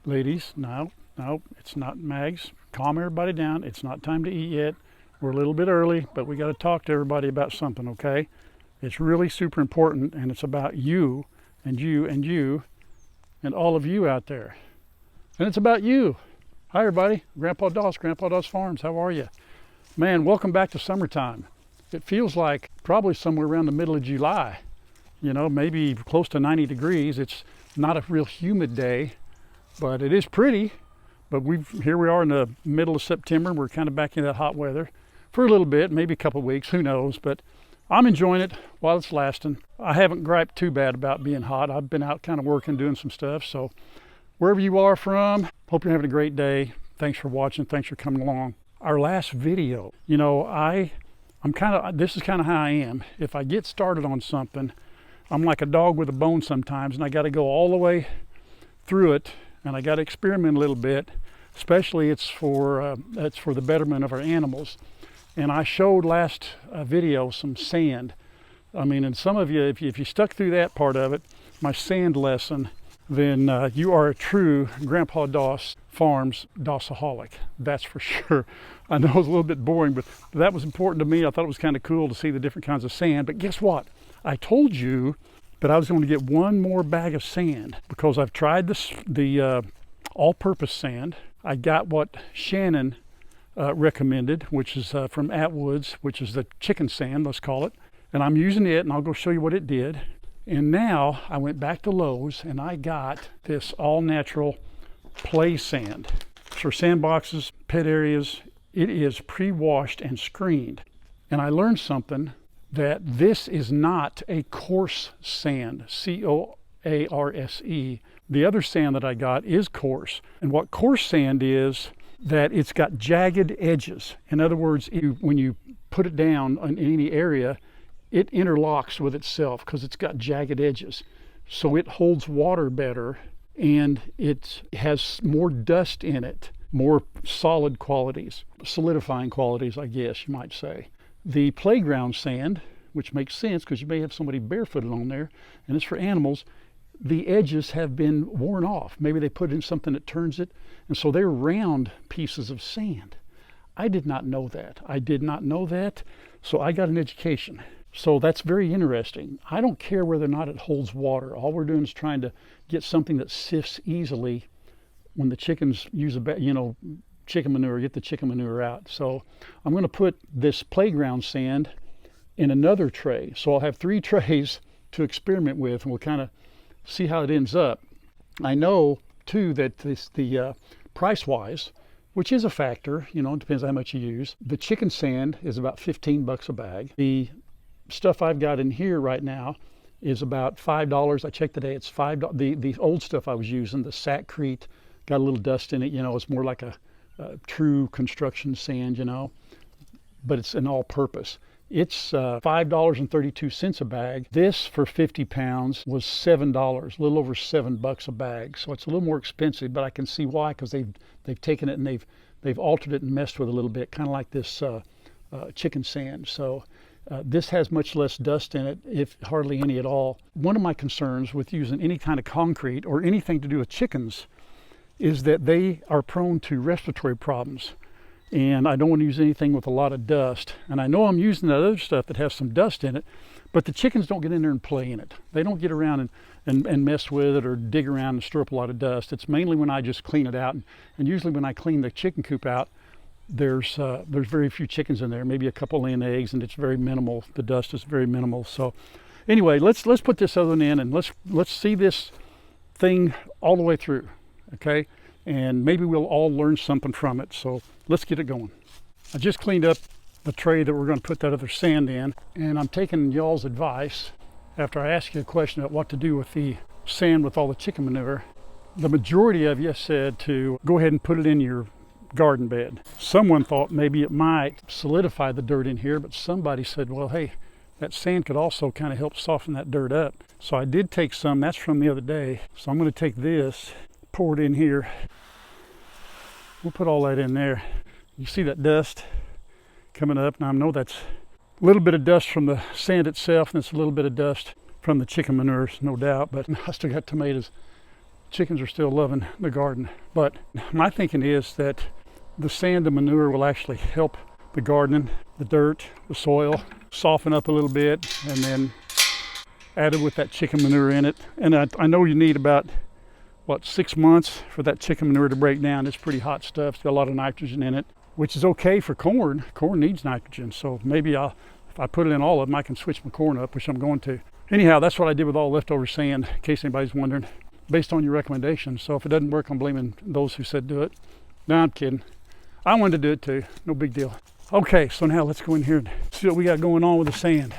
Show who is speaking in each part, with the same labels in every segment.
Speaker 1: Ladies, no, it's not, Mags. Calm everybody down. It's not time to eat yet. We're a little bit early, but we got to talk to everybody about something, okay? It's really super important, and it's about you and you and you and all of you out there. And it's about you. Hi, everybody. Grandpa Doss Farms. How are you? Man, welcome back to summertime. It feels like probably somewhere around the middle of July. You know, maybe close to 90 degrees. It's not a real humid day, but it is pretty. But here we are in the middle of September, and we're kind of back in that hot weather for a little bit, maybe a couple of weeks, who knows. But I'm enjoying it while it's lasting. I haven't griped too bad about being hot. I've been out kind of working, doing some stuff. So wherever you are from, hope you're having a great day. Thanks for watching. Thanks for coming along. Our last video, you know, this is kind of how I am. If I get started on something, I'm like a dog with a bone sometimes, and I got to go all the way through it, and I got to experiment a little bit. Especially it's for the betterment of our animals. And I showed last video some sand. I mean, and some of you, if you stuck through that part of it, my sand lesson, then you are a true Grandpa Doss Farms Dossaholic. That's for sure. I know it's a little bit boring, but that was important to me. I thought it was kind of cool to see the different kinds of sand. But guess what? I told you that I was going to get one more bag of sand because I've tried the all-purpose sand. I got what Shannon recommended, which is from Atwood's, which is the chicken sand, let's call it. And I'm using it, and I'll go show you what it did. And now I went back to Lowe's, and I got this all-natural play sand. For sandboxes, pet areas, it is pre-washed and screened. And I learned something, that this is not a coarse sand, C-O-A-R-S-E. The other sand that I got is coarse. And what coarse sand is, that it's got jagged edges. In other words, when you put it down in any area, it interlocks with itself because it's got jagged edges. So it holds water better, and it has more dust in it, more solid qualities, solidifying qualities, I guess you might say. The playground sand, which makes sense because you may have somebody barefooted on there, and it's for animals, the edges have been worn off. Maybe they put in something that turns it, and so they're round pieces of sand. I did not know that. So I got an education. So that's very interesting. I don't care whether or not it holds water. All we're doing is trying to get something that sifts easily when the chickens use chicken manure, get the chicken manure out. So I'm going to put this playground sand in another tray. So I'll have 3 trays to experiment with, and we'll kind of see how it ends up. I know too that the price-wise, which is a factor, it depends how much you use. The chicken sand is about $15 a bag. The stuff I've got in here right now is about $5. I checked today, it's $5. The old stuff I was using, the Sackcrete, got a little dust in it. It's more like a true construction sand, but it's an all-purpose. It's $5.32 a bag. This for 50 pounds was $7, a little over $7 a bag. So it's a little more expensive, but I can see why, because they've taken it and they've altered it and messed with it a little bit, kind of like this chicken sand. So this has much less dust in it, if hardly any at all. One of my concerns with using any kind of concrete or anything to do with chickens is that they are prone to respiratory problems. And I don't want to use anything with a lot of dust. And I know I'm using that other stuff that has some dust in it, but the chickens don't get in there and play in it. They don't get around and mess with it or dig around and stir up a lot of dust. It's mainly when I just clean it out. And usually when I clean the chicken coop out, there's very few chickens in there, maybe a couple laying eggs, and it's very minimal. The dust is very minimal. So anyway, let's put this other one in, and let's see this thing all the way through, okay? And maybe we'll all learn something from it. So let's get it going. I just cleaned up the tray that we're going to put that other sand in, and I'm taking y'all's advice after I asked you a question about what to do with the sand with all the chicken manure. The majority of you said to go ahead and put it in your garden bed. Someone thought maybe it might solidify the dirt in here, but somebody said, well, hey, that sand could also kind of help soften that dirt up. So I did take some, that's from the other day. So I'm going to take this, pour it in here. We'll put all that in there. You see that dust coming up. Now I know that's a little bit of dust from the sand itself, and it's a little bit of dust from the chicken manures, no doubt, but I still got tomatoes chickens are still loving the garden. But my thinking is that the sand and manure will actually help the gardening, the dirt, the soil, soften up a little bit, and then added with that chicken manure in it. And I know you need about, what, 6 months for that chicken manure to break down. It's pretty hot stuff. It's got a lot of nitrogen in it, which is okay for corn. Corn needs nitrogen. So maybe if I put it in all of them, I can switch my corn up, which I'm going to. Anyhow, that's what I did with all leftover sand, in case anybody's wondering, based on your recommendations. So if it doesn't work, I'm blaming those who said do it. No, I'm kidding. I wanted to do it too. No big deal. Okay, so now let's go in here and see what we got going on with the sand.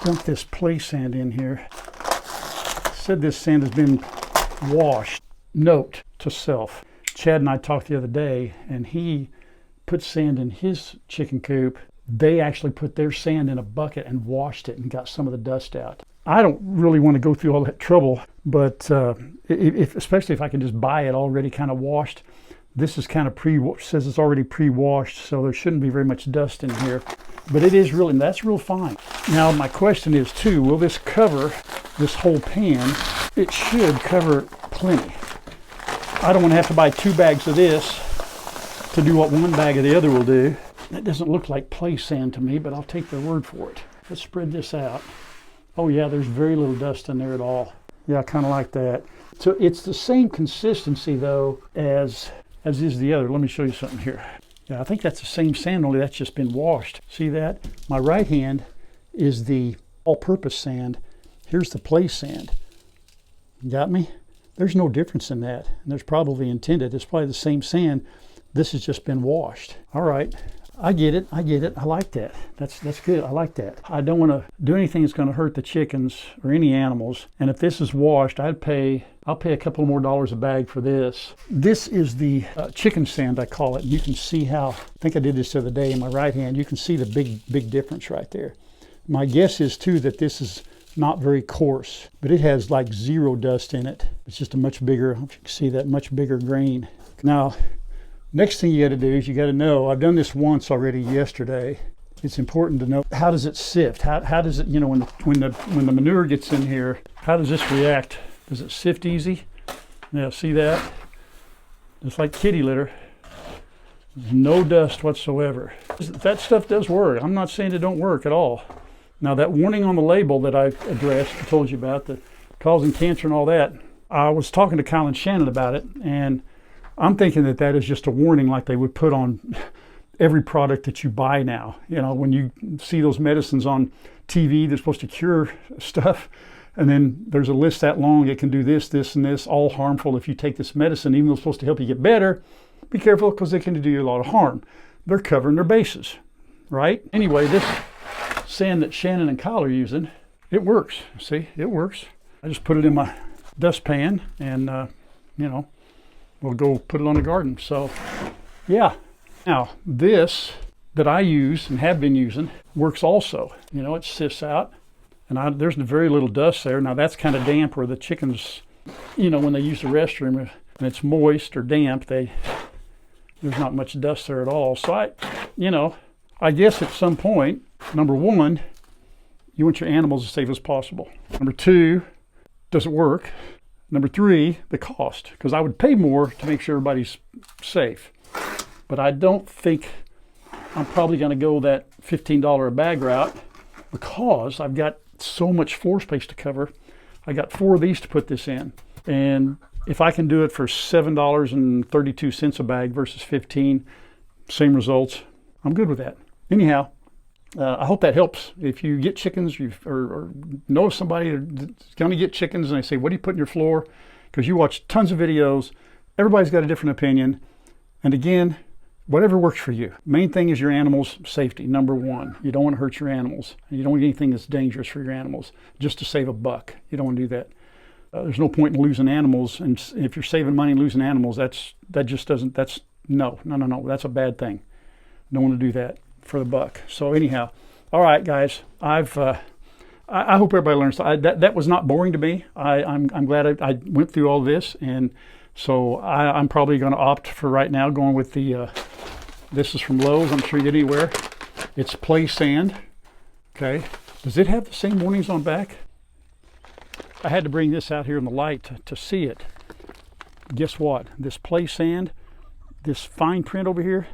Speaker 1: Dump this play sand in here. Said this sand has been washed. Note to self. Chad and I talked the other day, and he put sand in his chicken coop. They actually put their sand in a bucket and washed it and got some of the dust out. I don't really want to go through all that trouble, but especially if I can just buy it already kind of washed. This is kind of says it's already pre-washed, so there shouldn't be very much dust in here. But it is really, that's real fine. Now my question is too, will this cover this whole pan? It should cover plenty. I don't want to have to buy 2 bags of this to do what 1 bag of the other will do. That doesn't look like play sand to me, but I'll take their word for it. Let's spread this out. Oh yeah, there's very little dust in there at all. Yeah, I kind of like that. So it's the same consistency though as is the other. Let me show you something here. Yeah, I think that's the same sand, only that's just been washed. See that? My right hand is the all-purpose sand. Here's the play sand. Got me? There's no difference in that. And there's probably intended. It's probably the same sand. This has just been washed. All right. I get it. I get it. I like that. That's good. I like that. I don't want to do anything that's going to hurt the chickens or any animals. And if this is washed, I'll pay a couple more dollars a bag for this. This is the chicken sand, I call it. You can see how, I think I did this the other day in my right hand. You can see the big difference right there. My guess is too that this is not very coarse, but it has like 0 dust in it. It's just a much bigger, if you can see that, much bigger grain. Now, next thing you got to do is you got to know, I've done this once already yesterday. It's important to know, how does it sift? How does it, you know, when the manure gets in here, how does this react? Does it sift easy? Now see that? It's like kitty litter. There's no dust whatsoever. That stuff does work. I'm not saying it don't work at all. Now that warning on the label that I addressed, I told you about, the causing cancer and all that, I was talking to Kyle and Shannon about it, and I'm thinking that is just a warning like they would put on every product that you buy now. You know, when you see those medicines on TV, they're supposed to cure stuff, and then there's a list that long, it can do this, this, and this, all harmful if you take this medicine, even though it's supposed to help you get better. Be careful, because they can do you a lot of harm. They're covering their bases, right? Anyway, this sand that Shannon and Kyle are using, it works. See, it works. I just put it in my dustpan, and you know, we'll go put it on the garden. So yeah. Now this that I use and have been using works also. You know, it sifts out, and there's very little dust there. Now that's kind of damp where the chickens, you know, when they use the restroom and it's moist or damp, there's not much dust there at all. So I guess at some point, number one, you want your animals as safe as possible. Number two, does it work? Number three, the cost, because I would pay more to make sure everybody's safe. But I don't think I'm probably going to go that $15 a bag route, because I've got so much floor space to cover. I got 4 of these to put this in. And if I can do it for $7.32 a bag versus $15, same results, I'm good with that. Anyhow, I hope that helps. If you get chickens or know somebody that's going to get chickens and they say, what do you put in your floor? Because you watch tons of videos. Everybody's got a different opinion. And again, whatever works for you. Main thing is your animals' safety, number one. You don't want to hurt your animals. You don't want anything that's dangerous for your animals just to save a buck. You don't want to do that. There's no point in losing animals. And if you're saving money and losing animals, no. That's a bad thing. Don't want to do that for the buck. So anyhow, all right, guys, I hope everybody learns. That was not boring to me. I'm glad I went through all this, and so I'm probably going to opt for right now going with the this is from Lowe's. I'm sure you get anywhere. It's play sand. Okay, does it have the same warnings on back? I had to bring this out here in the light to see it. guess what? This play sand, this fine print over here,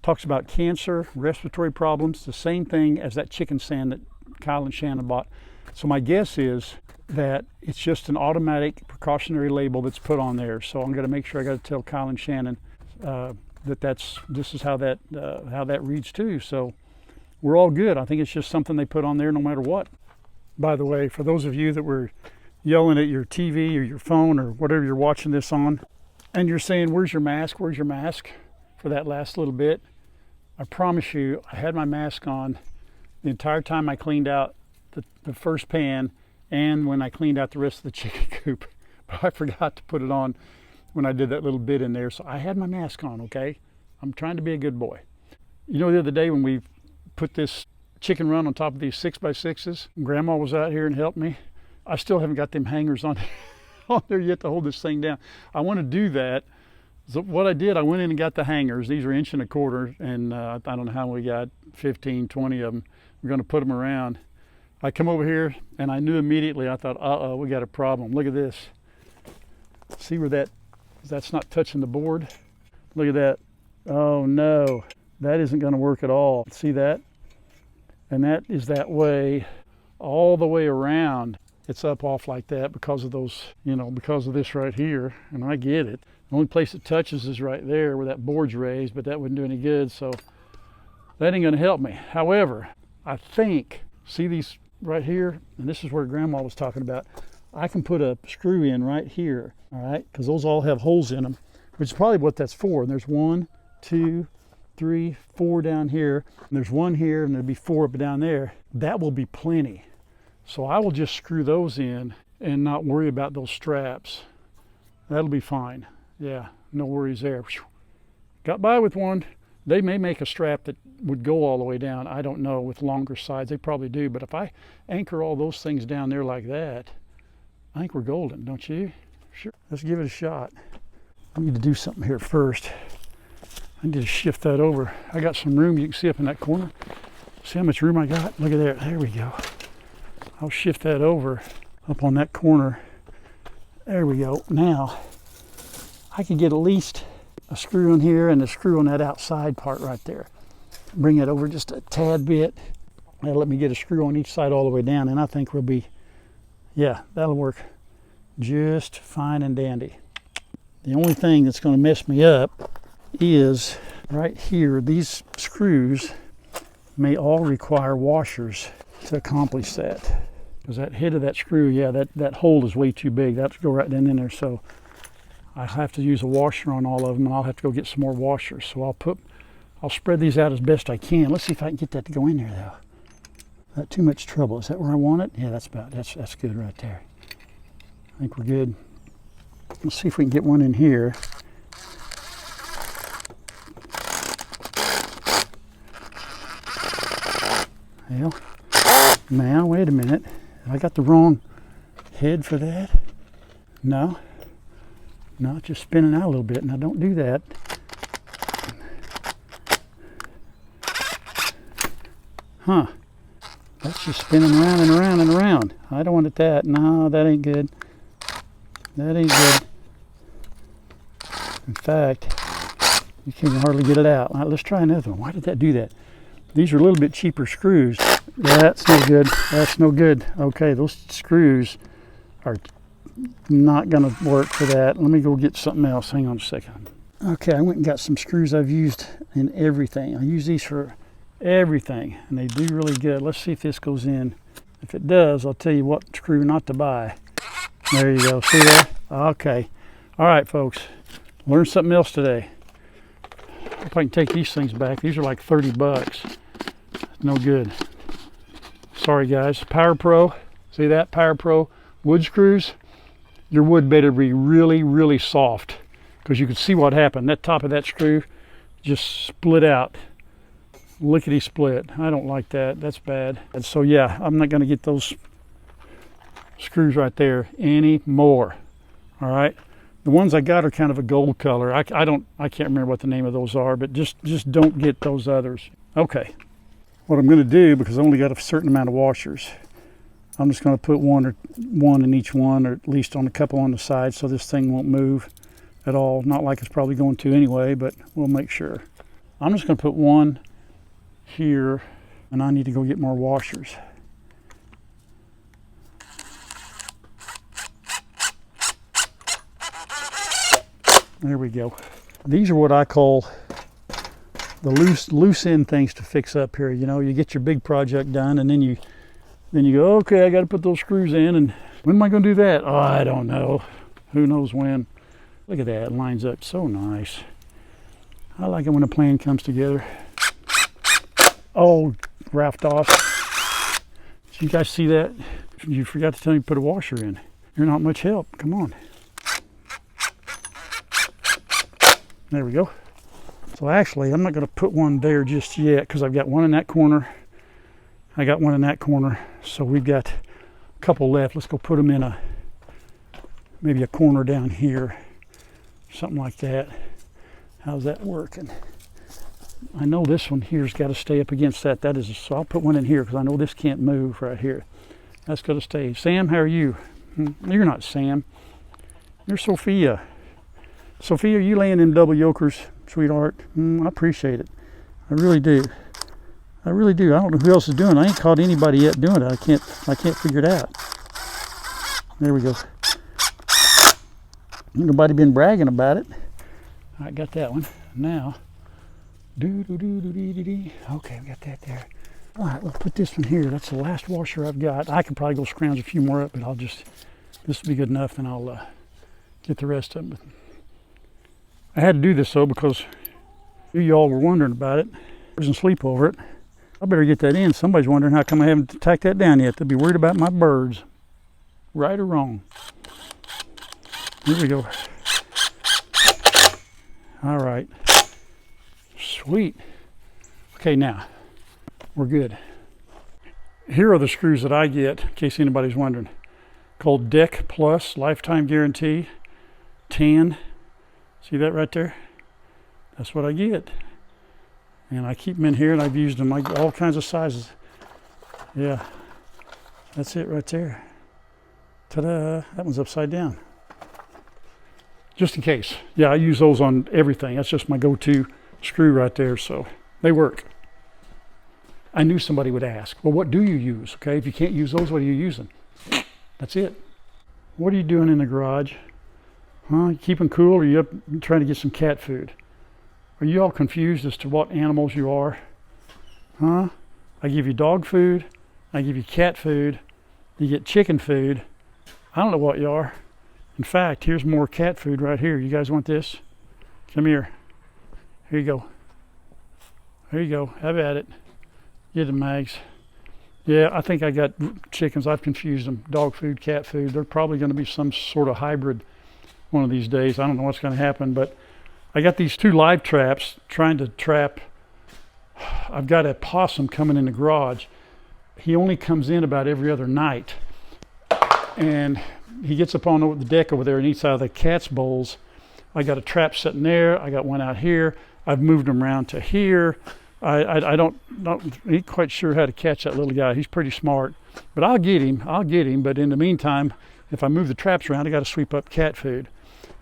Speaker 1: talks about cancer, respiratory problems, the same thing as that chicken sand that Kyle and Shannon bought. So my guess is that it's just an automatic precautionary label that's put on there. So I'm going to make sure I got to tell Kyle and Shannon this is how that reads too. So we're all good. I think it's just something they put on there no matter what. By the way, for those of you that were yelling at your TV or your phone or whatever you're watching this on, and you're saying, where's your mask? Where's your mask? For that last little bit, I promise you, I had my mask on the entire time I cleaned out the first pan and when I cleaned out the rest of the chicken coop. But I forgot to put it on when I did that little bit in there. So I had my mask on, okay? I'm trying to be a good boy. You know, the other day when we put this chicken run on top of these 6x6s, Grandma was out here and helped me. I still haven't got them hangers on there yet to hold this thing down. I want to do that. So what I did, I went in and got the hangers. These are 1.25 inches, and I don't know how we got 15, 20 of them. We're going to put them around. I come over here, and I knew immediately, I thought, uh-oh, we got a problem. Look at this. See where that's not touching the board? Look at that. Oh, no. That isn't going to work at all. See that? And that is that way all the way around. It's up off like that because of those, because of this right here, and I get it. The only place it touches is right there where that board's raised, but that wouldn't do any good, so that ain't gonna help me. However, I think, see these right here, and this is where Grandma was talking about, I can put a screw in right here, all right, because those all have holes in them, which is probably what that's for. And there's 1, 2, 3, 4 down here, and there's 1 here, and there'll be 4 up down there. That will be plenty. So I will just screw those in and not worry about those straps. That'll be fine. Yeah, no worries there. Got by with one. They may make a strap that would go all the way down. I don't know, with longer sides. They probably do. But if I anchor all those things down there like that, I think we're golden, don't you? Sure. Let's give it a shot. I need to do something here first. I need to shift that over. I got some room. You can see up in that corner. See how much room I got? Look at there. There we go. I'll shift that over up on that corner. There we go. Now, I could get at least a screw in here and a screw on that outside part right there. Bring it over just a tad bit. That'll let me get a screw on each side all the way down, and I think we'll be, yeah, that'll work just fine and dandy. The only thing that's going to mess me up is right here. These screws may all require washers to accomplish that. Because that head of that screw, yeah, that hole is way too big. That'll go right down in there. So I have to use a washer on all of them, and I'll have to go get some more washers. So I'll spread these out as best I can. Let's see if I can get that to go in there though. Not too much trouble. Is that where I want it? Yeah, that's good right there. I think we're good. Let's see if we can get one in here. Well, now wait a minute. I got the wrong head for that. No, it's just spinning out a little bit. Now don't do that. Huh. That's just spinning around and around and around. I don't want it that. No, that ain't good. That ain't good. In fact, you can hardly get it out. All right, let's try another one. Why did that do that? These are a little bit cheaper screws. That's no good. That's no good. Okay, those screws are not going to work for that. Let me go get something else. Hang on a second. Okay, I went and got some screws I've used in everything. I use these for everything, and they do really good. Let's see if this goes in. If it does, I'll tell you what screw not to buy. There you go. See that? Okay. All right, folks. Learned something else today. Hope I can take these things back. These are like $30. No good. Sorry, guys. Power Pro. See that? Power Pro wood screws. Your wood better be really, really soft, because you can see what happened. That top of that screw just split out. Lickety split. I don't like that. That's bad. And so yeah, I'm not going to get those screws right there anymore. All right. The ones I got are kind of a gold color. I can't remember what the name of those are, but just don't get those others. Okay. What I'm going to do, because I only got a certain amount of washers, I'm just going to put one in each one, or at least on a couple on the side, so this thing won't move. at all. Not like it's probably going to anyway, but we'll make sure. I'm just going to put one here, and I need to go get more washers. There we go. These are what I call the loose end things to fix up here. You know, you get your big project done, and then you go, okay, I got to put those screws in, and when am I going to do that? Oh, I don't know. Who knows when? Look at that, it lines up so nice. I like it when a plan comes together. Oh, wrapped off. Did you guys see that? You forgot to tell me to put a washer in. You're not much help. Come on. There we go. So actually, I'm not going to put one there just yet because I've got one in that corner. I got one in that corner. So we've got a couple left. Let's go put them in maybe a corner down here. Something like that. How's that working? I know this one here's got to stay up against that. So I'll put one in here because I know this can't move right here. That's got to stay. Sam, how are you? You're not Sam. You're Sophia. Sophia, are you laying in double yokers, sweetheart? I appreciate it. I really do. I really do. I don't know who else is doing it. I ain't caught anybody yet doing it. I can't figure it out. There we go. Ain't nobody been bragging about it. All right, got that one. Now, okay, we got that there. All right, we'll put this one here. That's the last washer I've got. I can probably go scrounge a few more up, but this will be good enough, and I'll get the rest of them. I had to do this though because you all were wondering about it. I was sleep over it. I better get that in. Somebody's wondering how come I haven't tacked that down yet. They'll be worried about my birds. Right or wrong. Here we go. All right. Sweet. Okay, now we're good. Here are the screws that I get, in case anybody's wondering. Called Deck Plus Lifetime Guarantee 10. See that right there? That's what I get. And I keep them in here, and I've used them all kinds of sizes. Yeah, that's it right there. Ta-da, that one's upside down. Just in case. Yeah, I use those on everything. That's just my go-to screw right there, so they work. I knew somebody would ask, well, what do you use? Okay, if you can't use those, what are you using? That's it. What are you doing in the garage? Huh? You keeping cool, or are you up trying to get some cat food? Are you all confused as to what animals you are? Huh? I give you dog food, I give you cat food, you get chicken food. I don't know what you are. In fact, here's more cat food right here. You guys want this? Come here. Here you go. Here you go. Have at it. Get them, Mags. Yeah, I think I got chickens. I've confused them. Dog food, cat food. They're probably going to be some sort of hybrid one of these days. I don't know what's going to happen, but I got these 2 live traps trying to trap. I've got a possum coming in the garage. He only comes in about every other night, and he gets up on the deck over there and eats out of the cat's bowls. I got a trap sitting there. I got one out here. I've moved him around to here. I don't ain't quite sure how to catch that little guy. He's pretty smart, but I'll get him. But in the meantime, if I move the traps around, I got to sweep up cat food.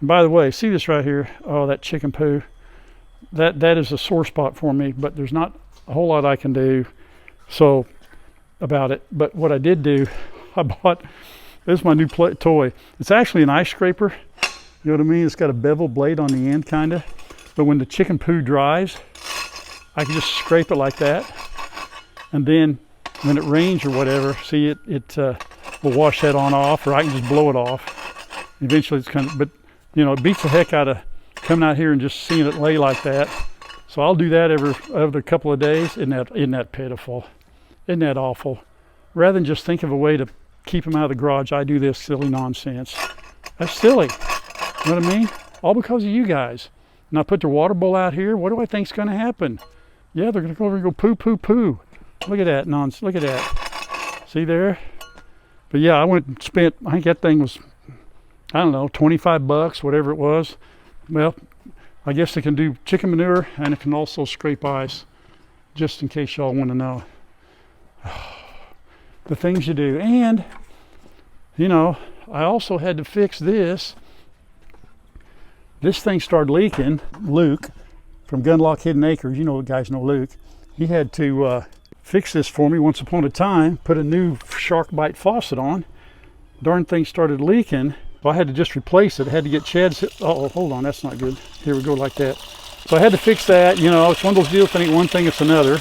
Speaker 1: And by the way, see this right here? Oh, that chicken poo. That is a sore spot for me, but there's not a whole lot I can do about it. But what I did do, I bought, this is my new toy. It's actually an ice scraper. You know what I mean? It's got a bevel blade on the end, kind of. But when the chicken poo dries, I can just scrape it like that. And then when it rains or whatever, see it will wash that on off, or I can just blow it off. Eventually it's but you know, it beats the heck out of coming out here and just seeing it lay like that. So I'll do that every couple of days. Isn't that pitiful? Isn't that awful? Rather than just think of a way to keep them out of the garage, I do this silly nonsense. That's silly. You know what I mean? All because of you guys. And I put the water bowl out here. What do I think's going to happen? Yeah, they're going to go over and go poo, poo, poo. Look at that nonsense. Look at that. See there? But yeah, I went and spent, I think that thing was, I don't know, 25 bucks, whatever it was. Well, I guess it can do chicken manure, and it can also scrape ice, just in case y'all want to know. The things you do. And, you know, I also had to fix this. this thing started leaking. Luke from Gunlock Hidden Acres, you know, the guys know Luke. He had to fix this for me once upon a time, put a new shark bite faucet on. Darn thing started leaking. Well, I had to just replace it. I had to get Chad's, oh, hold on, that's not good. Here we go, like that. So I had to fix that. You know, it's one of those deals, I think one thing, it's another.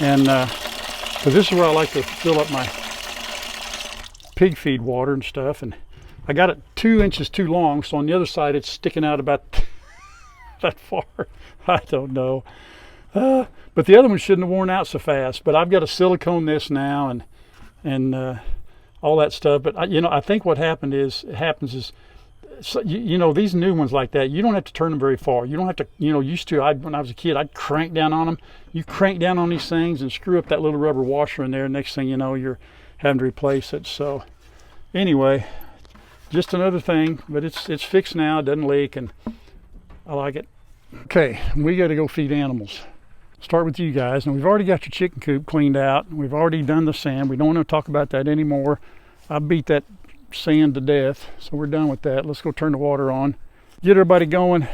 Speaker 1: And because this is where I like to fill up my pig feed water and stuff. And I got it 2 inches too long, so on the other side it's sticking out about that far. I don't know. But the other one shouldn't have worn out so fast. But I've got to silicone this now and all that stuff. But I think what happens is, so, you know, these new ones like that, you don't have to turn them very far. You don't have to, used to, when I was a kid, I'd crank down on them. You crank down on these things and screw up that little rubber washer in there. Next thing you know, you're having to replace it. So anyway, just another thing, but it's fixed now. It doesn't leak, and I like it. Okay, we got to go feed animals. Start with you guys. And we've already got your chicken coop cleaned out. We've already done the sand. We don't want to talk about that anymore. I beat that sand to death, so we're done with that. Let's go turn the water on, get everybody going.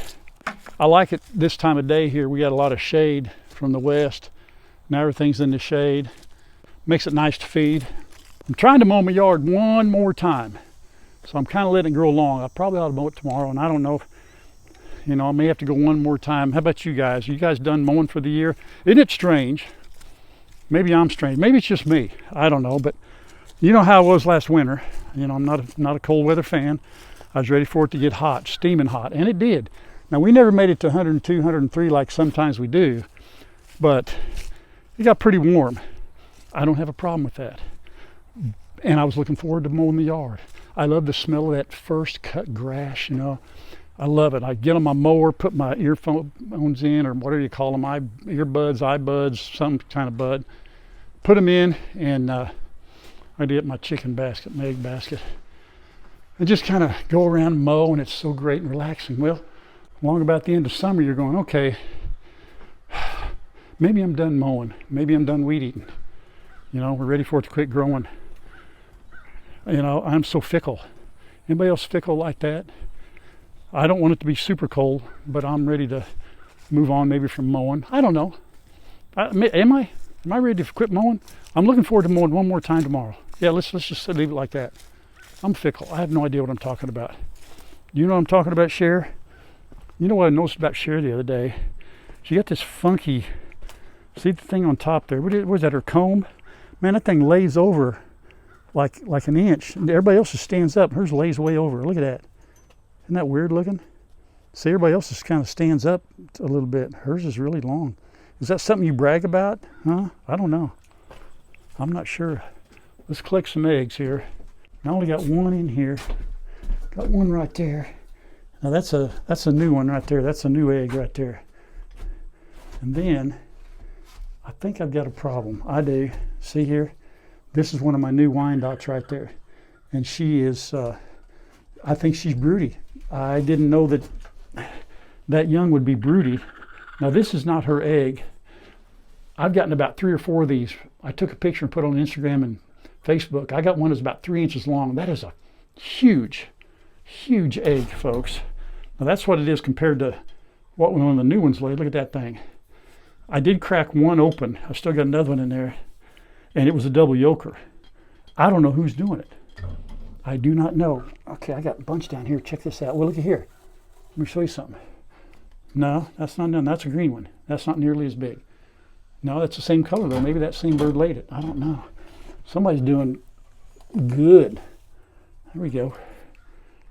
Speaker 1: I like it this time of day here. We got a lot of shade from the west. Now everything's in the shade. Makes it nice to feed. I'm trying to mow my yard one more time, so I'm kind of letting it grow long. I probably ought to mow it tomorrow, and I don't know, I may have to go one more time. How about you guys? Are you guys done mowing for the year? Isn't it strange? Maybe I'm strange. Maybe it's just me. I don't know, but you know how it was last winter. I'm not a cold weather fan. I was ready for it to get hot, steaming hot, and it did. Now, we never made it to 102, 103 like sometimes we do, but it got pretty warm. I don't have a problem with that. And I was looking forward to mowing the yard. I love the smell of that first cut grass, I love it. I get on my mower, put my earphones in, or whatever you call them, earbuds, iBuds, some kind of bud. Put them in, and I get my chicken basket, my egg basket. And just kind of go around and mow, and it's so great and relaxing. Well, along about the end of summer, you're going, okay, maybe I'm done mowing. Maybe I'm done weed eating. We're ready for it to quit growing. I'm so fickle. Anybody else fickle like that? I don't want it to be super cold, but I'm ready to move on maybe from mowing. I don't know. Am I ready to quit mowing? I'm looking forward to mowing one more time tomorrow. Yeah, let's just leave it like that. I'm fickle. I have no idea what I'm talking about. You know what I'm talking about, Cher? You know what I noticed about Cher the other day? She got this funky, see the thing on top there? What is that, her comb? Man, that thing lays over like an inch. And everybody else just stands up. Hers lays way over. Look at that. Isn't that weird looking? See, everybody else just kind of stands up a little bit. Hers is really long. Is that something you brag about? Huh? I don't know. I'm not sure. Let's collect some eggs here. I only got one in here. Got one right there. Now that's a new one right there. That's a new egg right there. And then I think I've got a problem. I do. See here? This is one of my new Wyandottes right there. And she is, I think she's broody. I didn't know that young would be broody. Now this is not her egg. I've gotten about 3 or 4 of these. I took a picture and put it on Instagram and Facebook. I got one that's about 3 inches long. That is a huge, huge egg, folks. Now that's what it is compared to what one of the new ones laid. Look at that thing. I did crack one open. I still got another one in there. And it was a double yolker. I don't know who's doing it. I do not know. Okay, I got a bunch down here. Check this out. Well, look at here. Let me show you something. No, that's not done. That's a green one. That's not nearly as big. No, that's the same color though. Maybe that same bird laid it. I don't know. Somebody's doing good. There we go.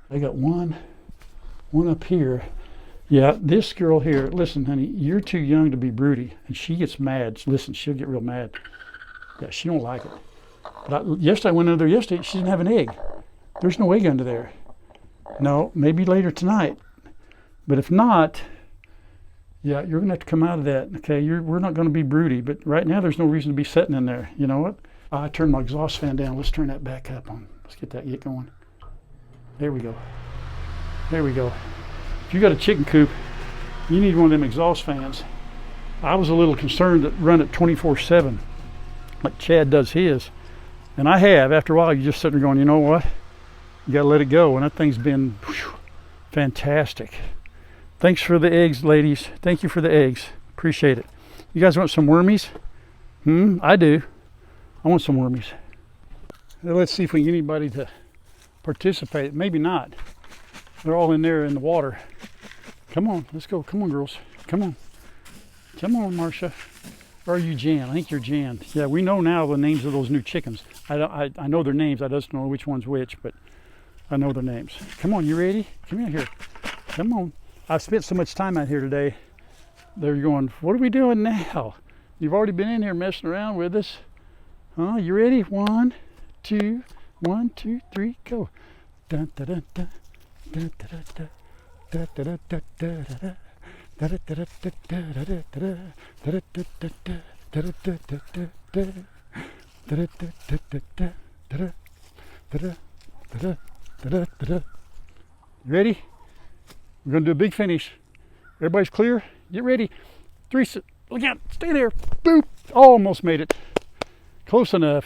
Speaker 1: I got one up here. Yeah, this girl here, listen, honey, you're too young to be broody. And she gets mad. Listen, she'll get real mad. Yeah, she don't like it. But yesterday I went under there yesterday. She didn't have an egg. There's no egg under there. No, maybe later tonight. But if not, yeah, you're going to have to come out of that. Okay, we're not going to be broody. But right now there's no reason to be sitting in there. You know what? I turned my exhaust fan down. Let's turn that back up. Let's get that going. There we go. There we go. If you got a chicken coop, you need one of them exhaust fans. I was a little concerned that run it 24/7, like Chad does his. And I have. After a while, you just sitting there going, you know what? You got to let it go. And that thing's been Fantastic. Thanks for the eggs, ladies. Thank you for the eggs. Appreciate it. You guys want some wormies? I do. I want some wormies. Now let's see if we can get anybody to participate. Maybe not. They're all in there in the water. Come on, let's go. Come on, girls. Come on. Come on, Marcia. Or are you Jan? I think you're Jan. Yeah, we know now the names of those new chickens. I know their names. I just don't know which one's which, but I know their names. Come on, you ready? Come here. Come on. I've spent so much time out here today. They're going, what are we doing now? You've already been in here messing around with us. Huh? You ready? 1, 2, 1, 2, 3, go. Dun, dun, dun, dun. Dun, dun, dun, dun, dun, dun, dun, dun, dun. You ready? We're going to do a big finish. Everybody's clear? Get ready. 3, look out. Stay there. Boop. Almost made it. Close enough.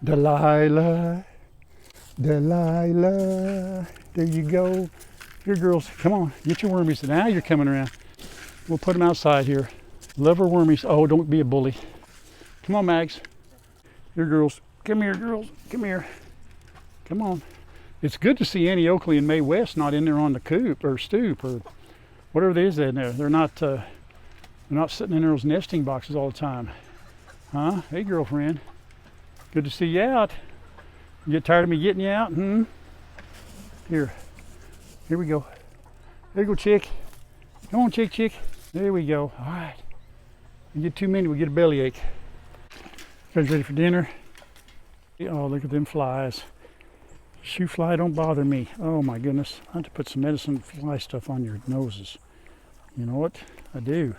Speaker 1: Delilah. Delilah. There you go. Here, girls. Come on. Get your wormies. Now you're coming around. We'll put them outside here. Love our wormies. Oh, don't be a bully. Come on, Mags. Here, girls. Come here, girls. Come here. Come on. It's good to see Annie Oakley and Mae West not in there on the coop or stoop or whatever it is in there. They're not sitting in those nesting boxes all the time. Huh? Hey, girlfriend. Good to see you out. You get tired of me getting you out? Here we go. There you go, chick. Come on, chick. There we go. All right. You get too many, we get a bellyache. You guys ready for dinner? Oh, look at them flies. Shoe fly don't bother me. Oh my goodness. I have to put some medicine fly stuff on your noses. You know what? I do.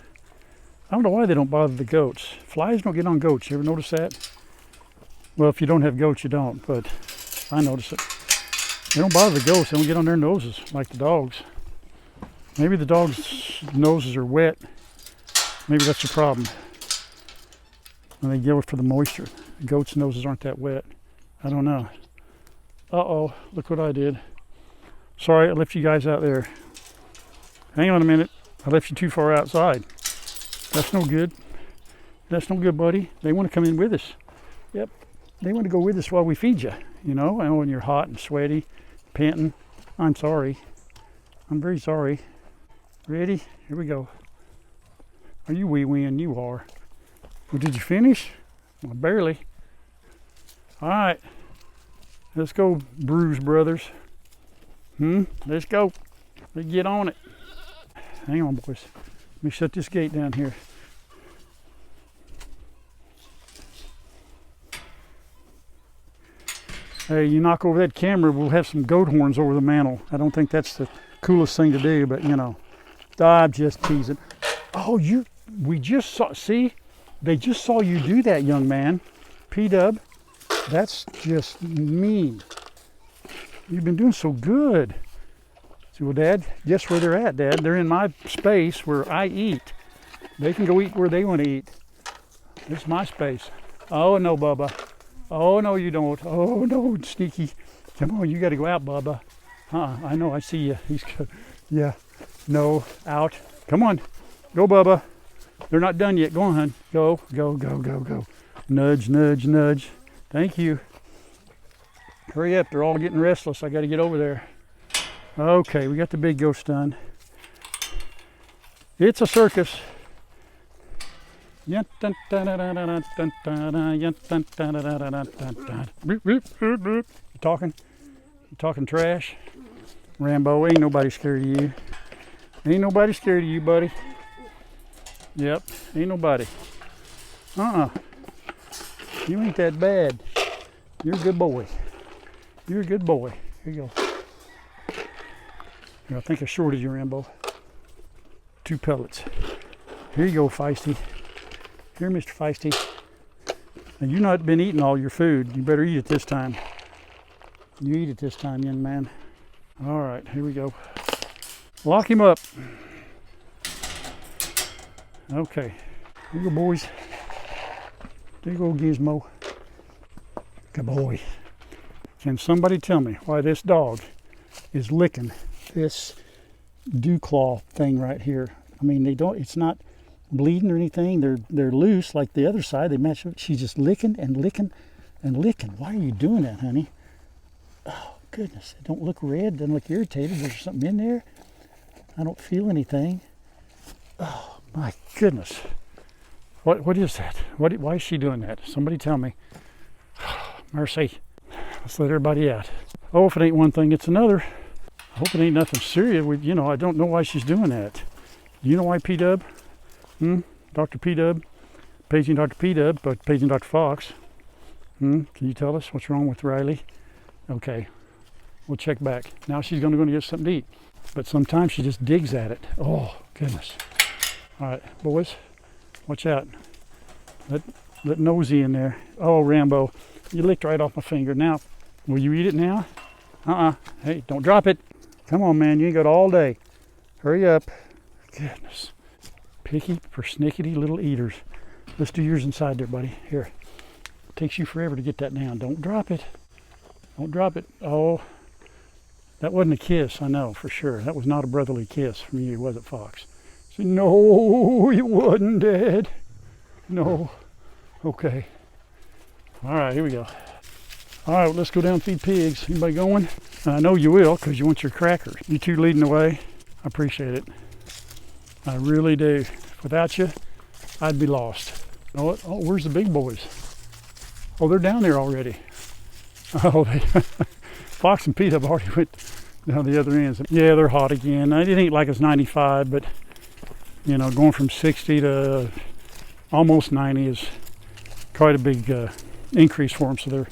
Speaker 1: I don't know why they don't bother the goats. Flies don't get on goats. You ever notice that? Well, if you don't have goats, you don't, but I notice it. They don't bother the goats. They don't get on their noses like the dogs. Maybe the dogs' noses are wet. Maybe that's the problem. When they go for the moisture. The goats' noses aren't that wet. I don't know. Uh-oh, look what I did. Sorry, I left you guys out there. Hang on a minute. I left you too far outside. That's no good. That's no good, buddy. They want to come in with us. Yep. They want to go with us while we feed you. You know, and when you're hot and sweaty, panting. I'm sorry. I'm very sorry. Ready? Here we go. Are you wee-weeing? You are. Well, did you finish? Well, barely. All right. Let's go, Bruise Brothers. Let's go. Let's get on it. Hang on, boys. Let me shut this gate down here. Hey, you knock over that camera, we'll have some goat horns over the mantle. I don't think that's the coolest thing to do, but you know. I'm just teasing. Oh, we just saw, see? They just saw you do that, young man. P-Dub. That's just mean. You've been doing so good. See, well, Dad, guess where they're at, Dad? They're in my space where I eat. They can go eat where they want to eat. This is my space. Oh, no, Bubba. Oh, no, you don't. Oh, no, sneaky. Come on, you got to go out, Bubba. I know, I see you. He's good. Yeah. No, out. Come on. Go, Bubba. They're not done yet. Go on, hon. Go, go, go, go, go. Nudge, nudge, nudge. Thank you. Hurry up. They're all getting restless. I got to get over there. Okay, we got the big ghost done. It's a circus. You talking? You talking trash? Rambo, ain't nobody scared of you. Ain't nobody scared of you, buddy. Yep, ain't nobody. You ain't that bad. You're a good boy. You're a good boy. Here you go. Here, I think I shorted you, Rambo. 2 pellets. Here you go, Feisty. Here, Mr. Feisty. Now, you've not been eating all your food. You better eat it this time. You eat it this time, young man. All right, here we go. Lock him up. Okay. Here you go, boys. There you go, Gizmo. Good boy. Can somebody tell me why this dog is licking this dew claw thing right here. I mean, it's not bleeding or anything. They're loose like the other side. They match up. She's just licking and licking and licking. Why are you doing that, honey? Oh, goodness. It don't look red. Doesn't look irritated. There's something in there. I don't feel anything. Oh, my goodness. What is that? Why is she doing that? Somebody tell me. Mercy. Let's let everybody out. Oh, if it ain't one thing, it's another. I hope it ain't nothing serious. I don't know why she's doing that. You know why, P-Dub? Dr. P-Dub? Paging Dr. P-Dub, but paging Dr. Fox. Can you tell us what's wrong with Riley? Okay, we'll check back. Now she's going to get something to eat. But sometimes she just digs at it. Oh, goodness. All right, boys, watch out. Let Nosy in there. Oh, Rambo, you licked right off my finger. Now, will you eat it now? Hey, don't drop it. Come on, man, you ain't got all day. Hurry up. Goodness. Picky, persnickety little eaters. Let's do yours inside there, buddy. Here. It takes you forever to get that down. Don't drop it. Don't drop it. Oh, that wasn't a kiss, I know for sure. That was not a brotherly kiss from you, was it, Fox? Say, no, it wasn't, Dad. No. Okay. All right, here we go. All right, well, let's go down and feed pigs. Anybody going? I know you will, because you want your crackers. You two leading the way. I appreciate it. I really do. Without you, I'd be lost. You know what? Oh, where's the big boys? Oh, they're down there already. Oh, Fox and Pete have already went down the other ends. Yeah, they're hot again. It ain't like it's 95, but going from 60 to almost 90 is quite a big increase for them. So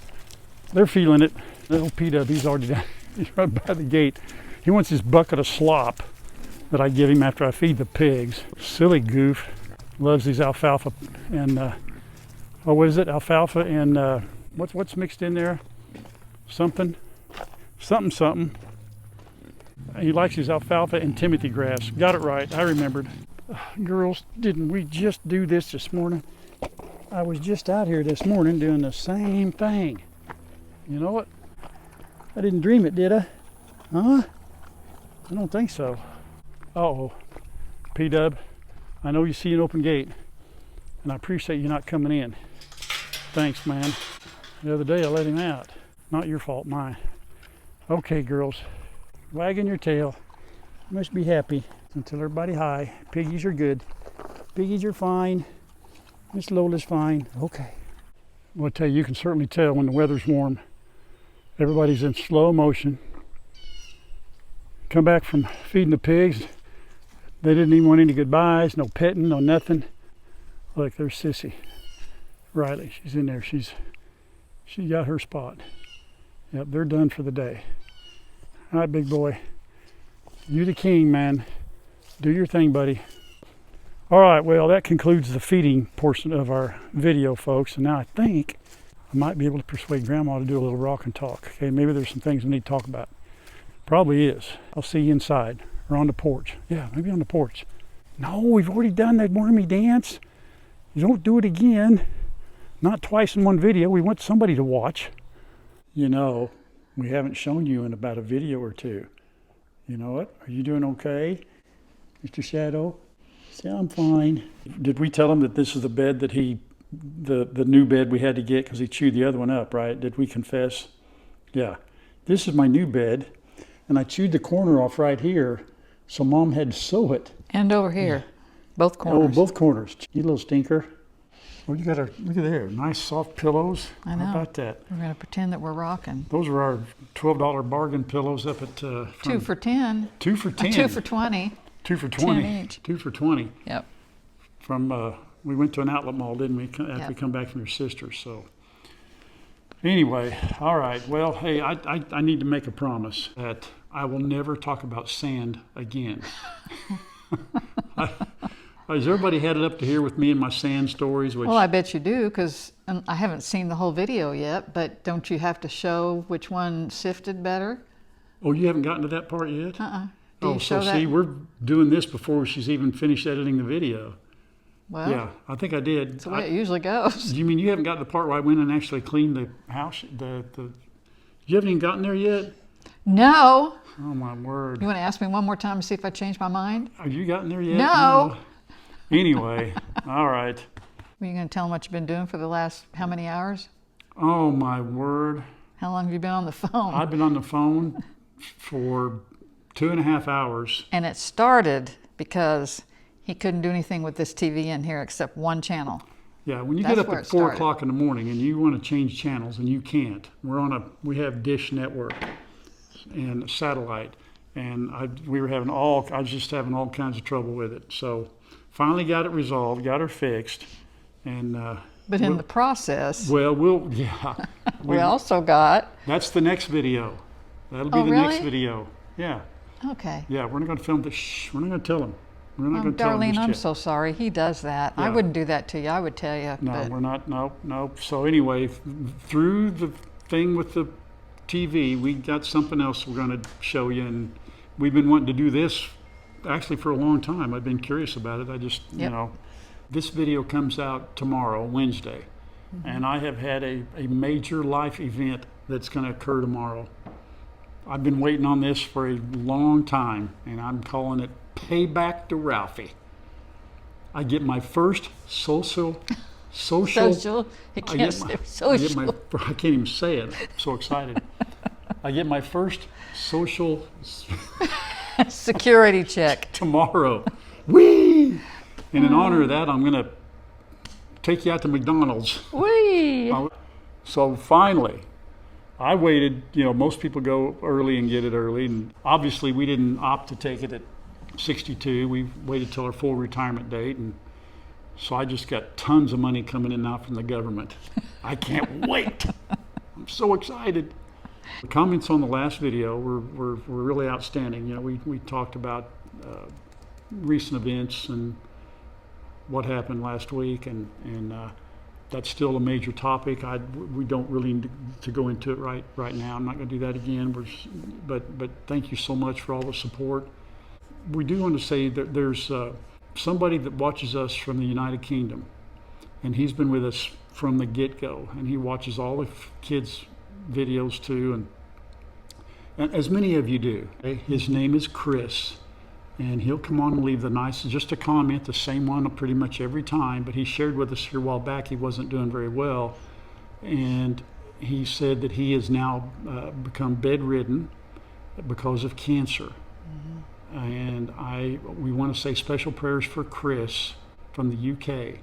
Speaker 1: they're feeling it. Little P-Dub, he's already down. He's right by the gate. He wants his bucket of slop that I give him after I feed the pigs. Silly goof. Loves these alfalfa and what is it? Alfalfa and what's mixed in there? Something. He likes his alfalfa and Timothy grass. Got it right. I remembered. Girls, didn't we just do this morning? I was just out here this morning doing the same thing. You know what? I didn't dream it, did I? Huh? I don't think so. Uh-oh. P-Dub, I know you see an open gate, and I appreciate you not coming in. Thanks, man. The other day I let him out. Not your fault, mine. Okay, girls. Wagging your tail. You must be happy. Until everybody high. Piggies are good. Piggies are fine. Miss Lola's fine. Okay. Well, I tell you can certainly tell when the weather's warm. Everybody's in slow motion. Come back from feeding the pigs. They didn't even want any goodbyes, no petting, no nothing. Look, there's Sissy. Riley, she's in there. She got her spot. Yep, they're done for the day. All right, big boy. You the king, man. Do your thing, buddy. All right, well, that concludes the feeding portion of our video, folks. And now I think I might be able to persuade Grandma to do a little rock and talk. Okay, maybe there's some things we need to talk about. Probably is. I'll see you inside or on the porch. Yeah, maybe on the porch. No, we've already done that wormy dance. You don't do it again. Not twice in one video. We want somebody to watch. We haven't shown you in about a video or two. You know what? Are you doing okay, Mr. Shadow? Say, I'm fine. Did we tell him that this is the bed that the new bed we had to get because he chewed the other one up, right? Did we confess? Yeah. This is my new bed, and I chewed the corner off right here, so Mom had to sew it.
Speaker 2: And over here, both corners.
Speaker 1: Oh, both corners. You little stinker. Well, look at there, nice soft pillows.
Speaker 2: I know.
Speaker 1: How about that?
Speaker 2: We're going to pretend that we're rocking.
Speaker 1: Those are our $12 bargain pillows up at...
Speaker 2: 2 for $10.
Speaker 1: 2 for $10.
Speaker 2: 2 for $20.
Speaker 1: 2 for $20.
Speaker 2: 10 each.
Speaker 1: 2 for $20.
Speaker 2: Yep.
Speaker 1: From, we went to an outlet mall, didn't we, after we come back from your sister's, so... Anyway, all right. Well, hey, I need to make a promise that I will never talk about sand again. Has everybody had it up to here with me and my sand stories?
Speaker 2: Well, I bet you do, because I haven't seen the whole video yet, but don't you have to show which one sifted better?
Speaker 1: Oh, you haven't gotten to that part yet?
Speaker 2: Do you show that?
Speaker 1: See, we're doing this before she's even finished editing the video.
Speaker 2: Well,
Speaker 1: yeah, I think I did.
Speaker 2: That's the way it usually goes.
Speaker 1: You mean you haven't got the part where I went and actually cleaned the house? You haven't even gotten there yet?
Speaker 2: No.
Speaker 1: Oh my word.
Speaker 2: You want to ask me one more time to see if I changed my mind?
Speaker 1: Have you gotten there yet?
Speaker 2: No.
Speaker 1: Anyway, all right.
Speaker 2: Were you going to tell them what you've been doing for the last how many hours?
Speaker 1: Oh my word.
Speaker 2: How long have you been on the phone?
Speaker 1: I've been on the phone for 2.5 hours.
Speaker 2: And it started because he couldn't do anything with this TV in here except one channel.
Speaker 1: Yeah, when you
Speaker 2: That's
Speaker 1: get up
Speaker 2: where
Speaker 1: at
Speaker 2: it
Speaker 1: 4
Speaker 2: started.
Speaker 1: o'clock in the morning and you want to change channels and you can't. We have Dish Network and satellite, and I was just having all kinds of trouble with it. So finally got it resolved, got her fixed, and
Speaker 2: But in the process,
Speaker 1: we
Speaker 2: also got.
Speaker 1: that's the next video. That'll be
Speaker 2: Oh,
Speaker 1: the next
Speaker 2: really?
Speaker 1: video. Yeah,
Speaker 2: Okay.
Speaker 1: yeah. We're not going to film this. Shh, we're not going to tell him. We're not going to tell him
Speaker 2: Darlene,
Speaker 1: just
Speaker 2: I'm
Speaker 1: yet.
Speaker 2: so sorry. He does that. I
Speaker 1: Yeah.
Speaker 2: wouldn't do that to you. I would tell you.
Speaker 1: No,
Speaker 2: but
Speaker 1: we're not. No. So anyway, through the thing with the TV, we got something else we're going to show you, and we've been wanting to do this actually for a long time. I've been curious about it. I just,
Speaker 2: Yep.
Speaker 1: this video comes out tomorrow, Wednesday, and I have had a major life event that's going to occur tomorrow. I've been waiting on this for a long time, and I'm calling it Payback to Ralphie. I get my first social.
Speaker 2: social. He
Speaker 1: I
Speaker 2: can't
Speaker 1: get
Speaker 2: say
Speaker 1: my,
Speaker 2: social.
Speaker 1: I can't even say it. I'm so excited. I get my first social
Speaker 2: Security check.
Speaker 1: tomorrow. Whee! And in honor of that, I'm going to take you out to McDonald's.
Speaker 2: Whee!
Speaker 1: So finally, I waited. Most people go early and get it early. And obviously, we didn't opt to take it at 62. We waited till our full retirement date. And so I just got tons of money coming in now from the government. I can't wait. I'm so excited. The comments on the last video were really outstanding. We talked about recent events and what happened last week, and that's still a major topic. We don't really need to go into it right now. I'm not going to do that again. But thank you so much for all the support. We do want to say that there's somebody that watches us from the United Kingdom, and he's been with us from the get-go, and he watches all the kids' videos too, and as many of you do. His name is Chris, and he'll come on and leave just a comment, the same one pretty much every time, but he shared with us here a while back he wasn't doing very well, and he said that he has now become bedridden because of cancer. And we want to say special prayers for Chris from the UK.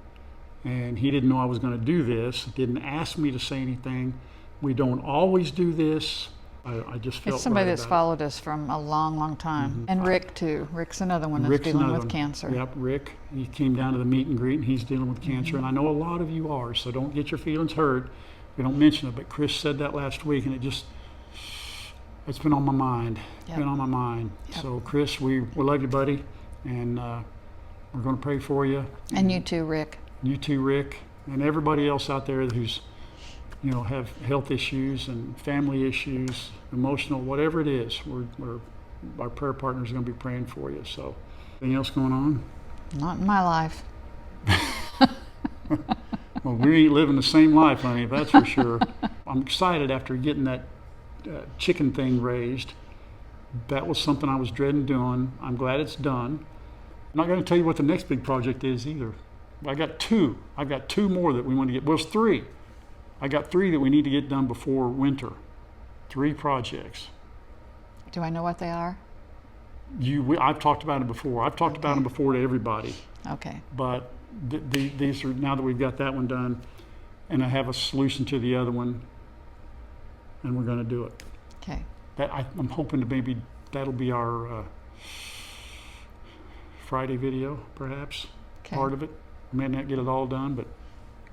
Speaker 1: And he didn't know I was going to do this, didn't ask me to say anything. We don't always do this. I just felt
Speaker 2: It's somebody
Speaker 1: right
Speaker 2: that's
Speaker 1: about
Speaker 2: followed us from a long, long time. And Rick, too. Rick's another one that's
Speaker 1: Rick's
Speaker 2: dealing
Speaker 1: another
Speaker 2: with
Speaker 1: one.
Speaker 2: cancer.
Speaker 1: Yep, Rick. He came down to the meet and greet, and he's dealing with cancer. And I know a lot of you are, so don't get your feelings hurt. We don't mention it, but Chris said that last week, and it's been on my mind.
Speaker 2: Yep.
Speaker 1: Been on my mind.
Speaker 2: Yep.
Speaker 1: So, Chris, we love you, buddy, and we're going to pray for you.
Speaker 2: And you too, Rick.
Speaker 1: You too, Rick, and everybody else out there who's, have health issues and family issues, emotional, whatever it is. Our prayer partners are going to be praying for you. So, anything else going on?
Speaker 2: Not in my life.
Speaker 1: Well, we ain't living the same life, honey. That's for sure. I'm excited after getting that chicken thing raised. That was something I was dreading doing. I'm glad it's done. I'm not going to tell you what the next big project is either. I've got two more that we want to get. Well, it's three. I got 3 that we need to get done before winter. 3 projects.
Speaker 2: Do I know what they are?
Speaker 1: I've talked about it before. I've talked about them before to everybody.
Speaker 2: Okay.
Speaker 1: But these are, now that we've got that one done, and I have a solution to the other one, and we're going to do it.
Speaker 2: Okay.
Speaker 1: I'm hoping to maybe that'll be our Friday video, perhaps.
Speaker 2: Okay.
Speaker 1: Part of it. We may not get it all done, but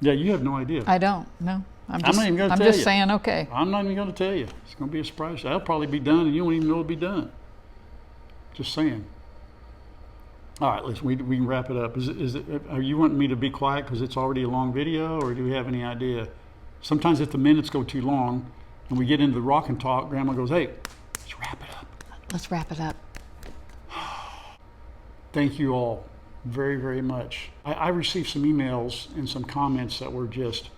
Speaker 1: yeah, you have no idea.
Speaker 2: I don't. No. I'm
Speaker 1: not even going to
Speaker 2: I'm
Speaker 1: tell
Speaker 2: just
Speaker 1: you.
Speaker 2: saying okay.
Speaker 1: I'm not even going to tell you. It's going to be a surprise. That'll probably be done, and you won't even know it'll be done. Just saying. All right, listen, we can wrap it up. Are you wanting me to be quiet because it's already a long video, or do we have any idea? Sometimes if the minutes go too long and we get into the rock and talk, Grandma goes, hey, let's wrap it up.
Speaker 2: Let's wrap it up.
Speaker 1: Thank you all very, very much. I received some emails and some comments that were just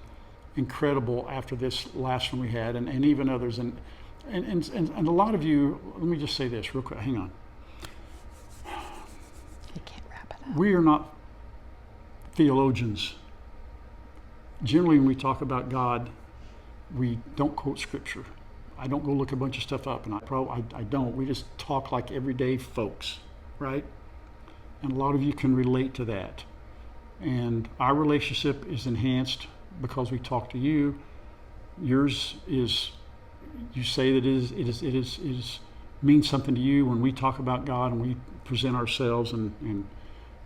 Speaker 1: incredible after this last one we had, and even others. And And a lot of you, let me just say this real quick, hang on.
Speaker 2: You can't wrap it up.
Speaker 1: We are not theologians. Generally, when we talk about God, we don't quote scripture. I don't go look a bunch of stuff up, and I don't. We just talk like everyday folks, right? And a lot of you can relate to that. And our relationship is enhanced because we talk to you. Yours is, you say that it is means something to you when we talk about God and we present ourselves and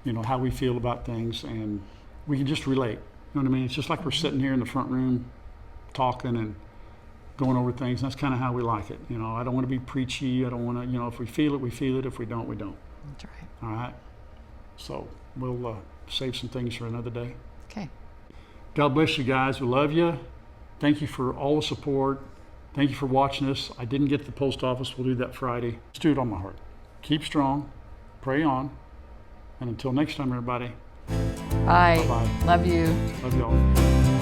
Speaker 1: you know how we feel about things, and we can just relate. You know what I mean? It's just like we're sitting here in the front room talking and going over things. That's kind of how we like it. You know, I don't want to be preachy. I don't want to, you know, if we feel it, we feel it. If we don't, we don't.
Speaker 2: That's right.
Speaker 1: All right. So we'll save some things for another day.
Speaker 2: Okay.
Speaker 1: God bless you guys. We love you. Thank you for all the support. Thank you for watching us. I didn't get to the post office. We'll do that Friday. Just do it on my heart. Keep strong. Pray on. And until next time, everybody.
Speaker 2: Bye.
Speaker 1: Bye-bye.
Speaker 2: Love you.
Speaker 1: Love y'all.